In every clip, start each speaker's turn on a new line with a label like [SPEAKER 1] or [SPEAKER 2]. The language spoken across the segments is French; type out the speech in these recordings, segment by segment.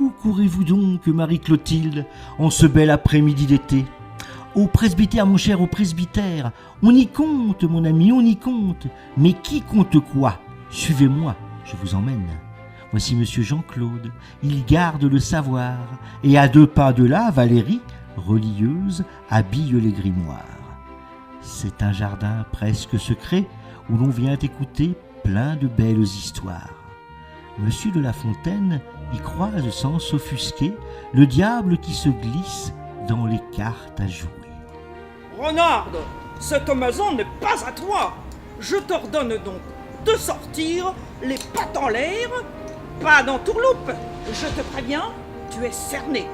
[SPEAKER 1] Où courez-vous donc, Marie-Clotilde, en ce bel après-midi d'été? Au presbytère, mon cher, au presbytère. On y compte, mon ami, on y compte. Mais qui compte quoi? Suivez-moi, je vous emmène. Voici monsieur Jean-Claude, il garde le savoir, et à 2 pas de là, Valérie, relieuse, habille les grimoires. C'est un jardin presque secret, où l'on vient écouter plein de belles histoires. Monsieur de La Fontaine y croise sans s'offusquer le diable qui se glisse dans les cartes à jouer.
[SPEAKER 2] Renarde, cette maison n'est pas à toi. Je t'ordonne donc de sortir, les pattes en l'air, pas d'entourloupe. Je te préviens, tu es cerné.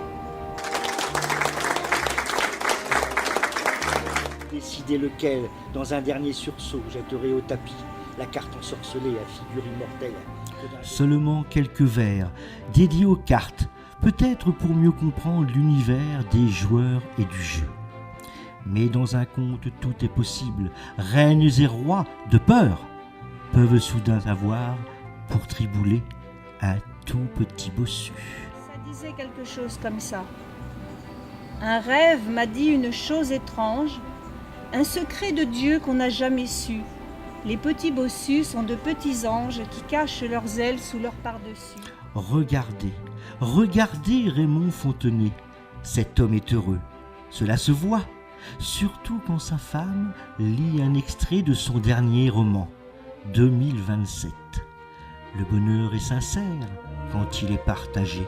[SPEAKER 1] Décidez lequel, dans un dernier sursaut, jetterai au tapis la carte ensorcelée à figure immortelle. Seulement quelques vers dédiés aux cartes, peut-être pour mieux comprendre l'univers des joueurs et du jeu. Mais dans un conte tout est possible, reines et rois de peur peuvent soudain avoir pour tribouler un tout petit bossu.
[SPEAKER 3] Ça disait quelque chose comme ça. Un rêve m'a dit une chose étrange, un secret de Dieu qu'on n'a jamais su. Les petits bossus sont de petits anges qui cachent leurs ailes sous leur pardessus.
[SPEAKER 1] Regardez, regardez Raymond Fontenay. Cet homme est heureux, cela se voit, surtout quand sa femme lit un extrait de son dernier roman, 2027. Le bonheur est sincère quand il est partagé.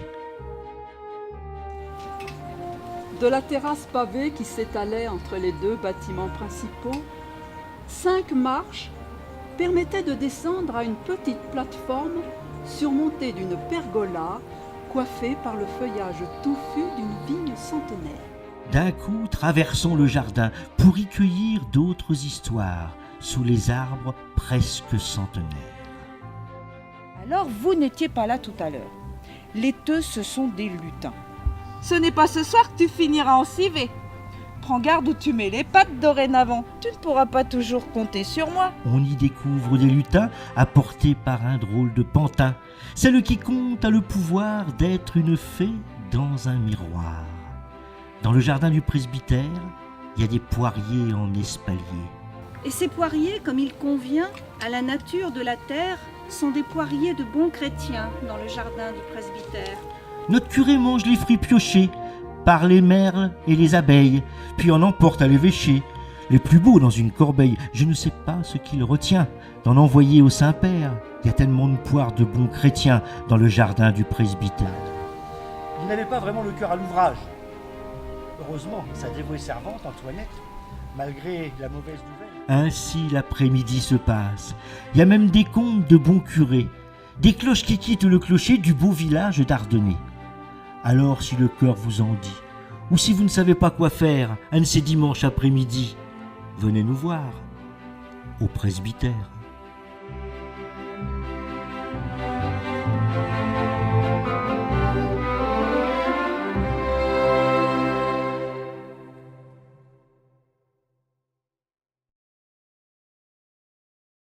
[SPEAKER 4] De la terrasse pavée qui s'étalait entre les 2 bâtiments principaux, 5 marches permettaient de descendre à une petite plateforme surmontée d'une pergola coiffée par le feuillage touffu d'une vigne centenaire.
[SPEAKER 1] D'un coup, traversons le jardin pour y cueillir d'autres histoires sous les arbres presque centenaires.
[SPEAKER 5] Alors vous n'étiez pas là tout à l'heure. Les teux, ce sont des lutins. Ce n'est pas ce soir que tu finiras en civet. Prends garde où tu mets les pattes dorénavant. Tu ne pourras pas toujours compter sur moi.
[SPEAKER 1] On y découvre des lutins apportés par un drôle de pantin. Celle qui compte a le pouvoir d'être une fée dans un miroir. Dans le jardin du presbytère, il y a des poiriers en espalier.
[SPEAKER 3] Et ces poiriers, comme il convient à la nature de la terre, sont des poiriers de bons chrétiens dans le jardin du presbytère.
[SPEAKER 1] Notre curé mange les fruits piochés par les merles et les abeilles, puis en emporte à l'évêché, les plus beaux dans une corbeille. Je ne sais pas ce qu'il retient d'en envoyer au Saint-Père. Il y a tellement de poires de bons chrétiens dans le jardin du presbytère.
[SPEAKER 6] Il n'avait pas vraiment le cœur à l'ouvrage. Heureusement, sa dévouée servante, Antoinette, malgré la mauvaise nouvelle...
[SPEAKER 1] Ainsi l'après-midi se passe. Il y a même des contes de bons curés, des cloches qui quittent le clocher du beau village d'Ardennais. Alors si le cœur vous en dit, ou si vous ne savez pas quoi faire un de ces dimanches après-midi, venez nous voir au presbytère.